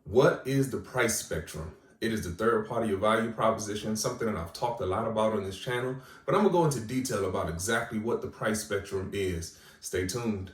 What is the price spectrum? It is the third part of your value proposition, something that I've talked a lot about on this channel, but I'm gonna go into detail about exactly what the price spectrum is. Stay tuned.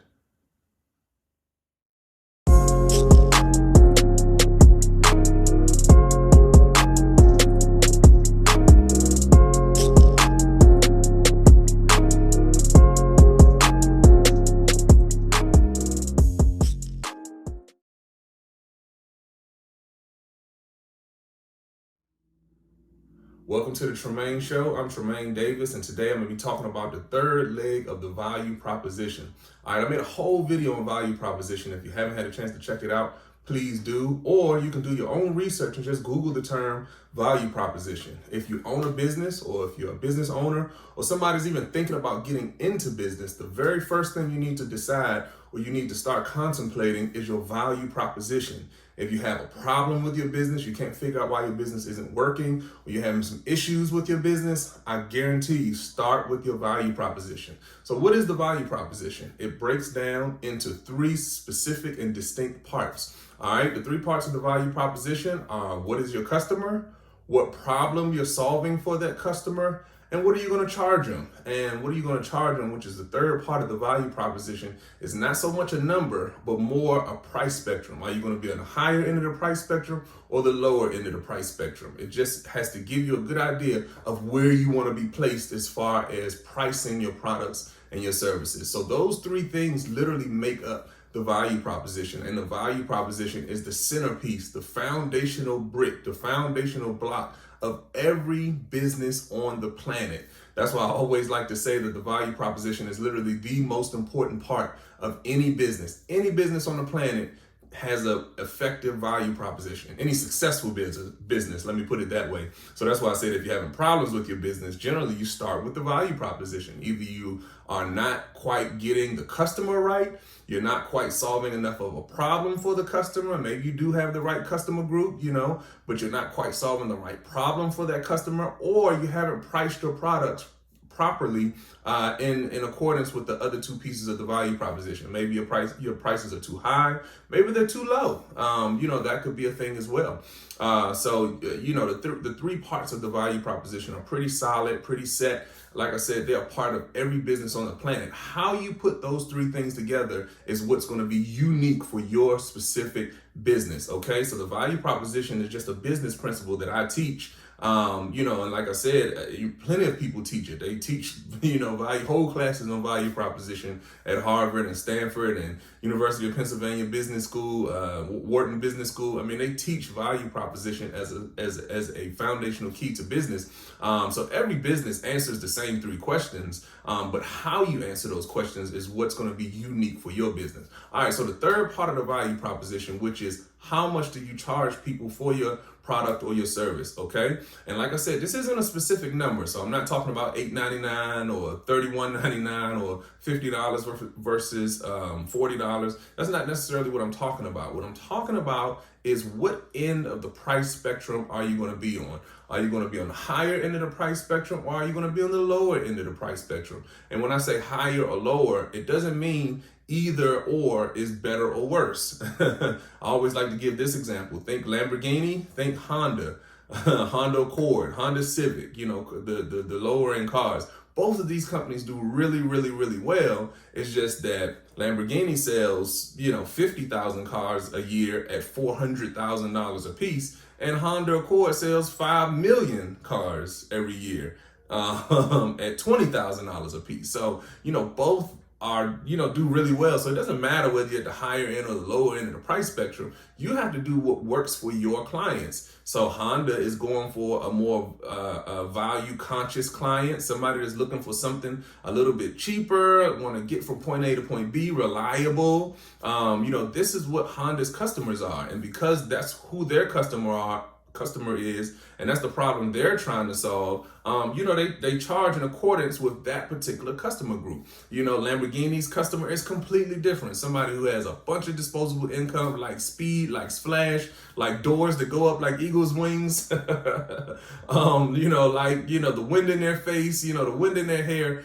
Welcome to the Tremain Show. I'm Tremain Davis, and today I'm going to be talking about the third leg of the value proposition. All right, I made a whole video on value proposition. If you haven't had a chance to check it out, please do. Or you can do your own research and just Google the term value proposition. If you own a business, or if you're a business owner, or somebody's even thinking about getting into business, the very first thing you need to decide or you need to start contemplating is your value proposition. If you have a problem with your business, you can't figure out why your business isn't working, or you're having some issues with your business, I guarantee you start with your value proposition. So what is the value proposition? It breaks down into three specific and distinct parts. All right, the three parts of the value proposition are: what is your customer, what problem you're solving for that customer, and what are you going to charge them? And what are you going to charge them, which is the third part of the value proposition, is not so much a number, but more a price spectrum. Are you going to be on the higher end of the price spectrum or the lower end of the price spectrum? It just has to give you a good idea of where you want to be placed as far as pricing your products and your services. So those three things literally make up the value proposition. And the value proposition is the centerpiece, the foundational brick, the foundational block of every business on the planet. That's why I always like to say that the value proposition is literally the most important part of any business. Any business on the planet has an effective value proposition. Any successful business, let me put it that way. So that's why I said if you're having problems with your business, generally you start with the value proposition. Either you are not quite getting the customer right, you're not quite solving enough of a problem for the customer. Maybe you do have the right customer group, but you're not quite solving the right problem for that customer, or you haven't priced your products properly in accordance with the other two pieces of the value proposition. Maybe your prices are too high, maybe they're too low. That could be a thing as well. The three parts of the value proposition are pretty solid, pretty set. Like I said, they're a part of every business on the planet. How you put those three things together is what's going to be unique for your specific business. Okay, so the value proposition is just a business principle that I teach. And like I said, plenty of people teach it. They teach, whole classes on value proposition at Harvard and Stanford and University of Pennsylvania Business School, Wharton Business School. I mean, they teach value proposition as a foundational key to business. So every business answers the same three questions, but how you answer those questions is what's going to be unique for your business. All right, so the third part of the value proposition, which is how much do you charge people for your product or your service, okay? And like I said, this isn't a specific number, so I'm not talking about $8.99 or $31.99 or $50 versus $40. That's not necessarily what I'm talking about. What I'm talking about is what end of the price spectrum are you going to be on? Are you going to be on the higher end of the price spectrum, or are you going to be on the lower end of the price spectrum? And when I say higher or lower, it doesn't mean either or is better or worse. I always like to give this example. Think Lamborghini, think Honda, Honda Accord, Honda Civic, the lower end cars. Both of these companies do really, really, really well. It's just that Lamborghini sells, 50,000 cars a year at $400,000 a piece, and Honda Accord sells 5 million cars every year at $20,000 a piece. So, both do really well. So it doesn't matter whether you're at the higher end or the lower end of the price spectrum. You have to do what works for your clients. So Honda is going for a more value conscious client, somebody that's looking for something a little bit cheaper, want to get from point A to point B, reliable. This is what Honda's customers are. And because that's who their customer is, and that's the problem they're trying to solve, They charge in accordance with that particular customer group. Lamborghini's customer is completely different. Somebody who has a bunch of disposable income, like speed, like splash, like doors that go up like eagle's wings, the wind in their face, the wind in their hair.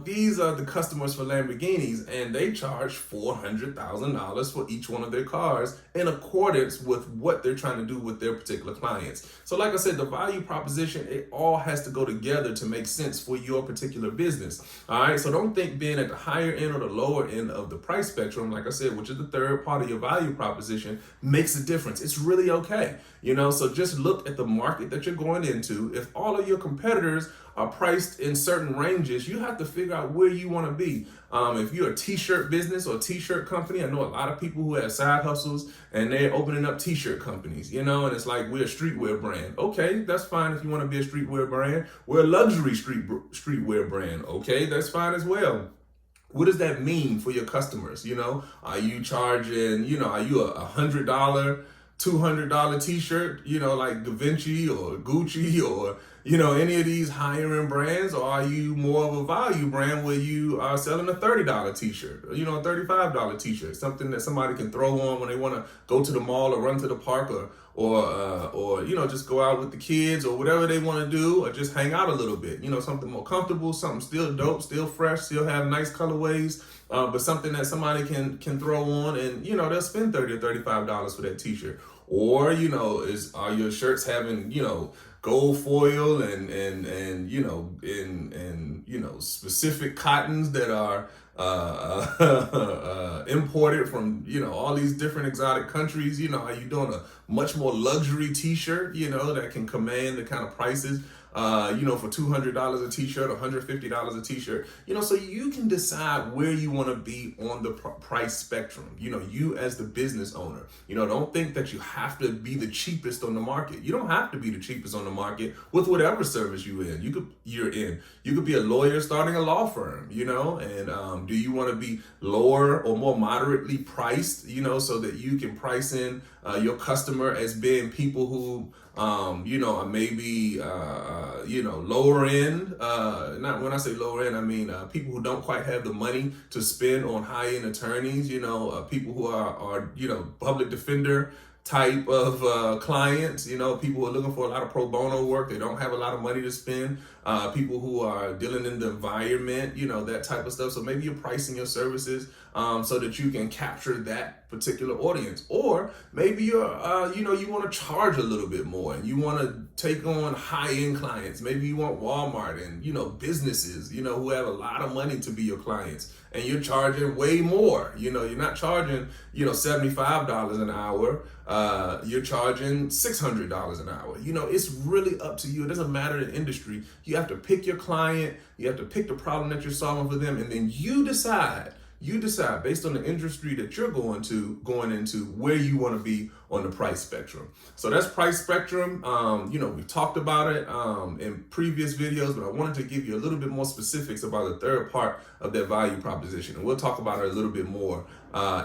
These are the customers for Lamborghinis, and they charge $400,000 for each one of their cars in accordance with what they're trying to do with their particular clients. So like I said, the value proposition, it all has to go together to make sense for your particular business. All right. So don't think being at the higher end or the lower end of the price spectrum, like I said, which is the third part of your value proposition, makes a difference. It's really okay. So just look at the market that you're going into. If all of your competitors are priced in certain ranges, you have to figure out where you want to be. If you're a t-shirt business or t-shirt company, I know a lot of people who have side hustles and they're opening up t-shirt companies, and it's like, we're a streetwear brand. Okay, that's fine if you want to be a streetwear brand. We're a luxury streetwear brand. Okay, that's fine as well. What does that mean for your customers? Are you charging, are you a $100, $200 t-shirt, like Da Vinci or Gucci or, any of these higher end brands? Or are you more of a value brand where you are selling a $30 t-shirt, or, a $35 t-shirt, something that somebody can throw on when they want to go to the mall or run to the park or just go out with the kids or whatever they want to do, or just hang out a little bit, something more comfortable, something still dope, still fresh, still have nice colorways, but something that somebody can throw on, and, they'll spend $30 or $35 for that t-shirt. Or, are your shirts having, gold foil and specific cottons that are imported from, all these different exotic countries? Are you doing a much more luxury t-shirt, that can command the kind of prices, for $200 a t-shirt, $150 a t-shirt, so you can decide where you want to be on the price spectrum. You as the business owner, don't think that you have to be the cheapest on the market. You don't have to be the cheapest on the market with whatever service you're in. You could be a lawyer starting a law firm, and do you want to be lower or more moderately priced, so that you can price in your customer as being people who, are maybe, lower end. Not when I say lower end, I mean people who don't quite have the money to spend on high end attorneys. People who are public defender type of clients. People who are looking for a lot of pro bono work. They don't have a lot of money to spend. People who are dealing in the environment. That type of stuff. So maybe you're pricing your services so that you can capture that particular audience. Or maybe you're, you want to charge a little bit more and you want to take on high-end clients. Maybe you want Walmart and, businesses, who have a lot of money to be your clients, and you're charging way more. You're not charging, $75 an hour. You're charging $600 an hour. It's really up to you. It doesn't matter the industry. You have to pick your client. You have to pick the problem that you're solving for them. And then you decide based on the industry that you're going into where you want to be on the price spectrum. So that's price spectrum. We talked about it in previous videos, but I wanted to give you a little bit more specifics about the third part of that value proposition. And we'll talk about it a little bit more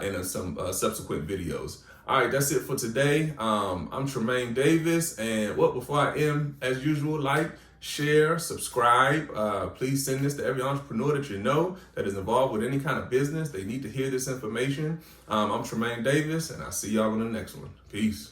in some subsequent videos. All right, that's it for today. I'm Tremain Davis, and before I end, as usual, like, share, subscribe. Please send this to every entrepreneur that you know that is involved with any kind of business. They need to hear this information. I'm Tremain Davis, and I'll see y'all in the next one. Peace.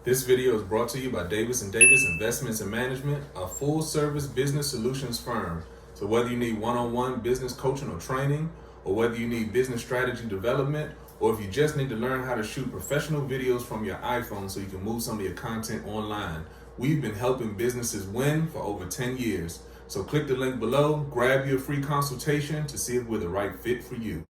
This video is brought to you by Davis & Davis Investments and Management, a full-service business solutions firm. So whether you need one-on-one business coaching or training, or whether you need business strategy development, or if you just need to learn how to shoot professional videos from your iPhone so you can move some of your content online, we've been helping businesses win for over 10 years. So click the link below, grab your free consultation to see if we're the right fit for you.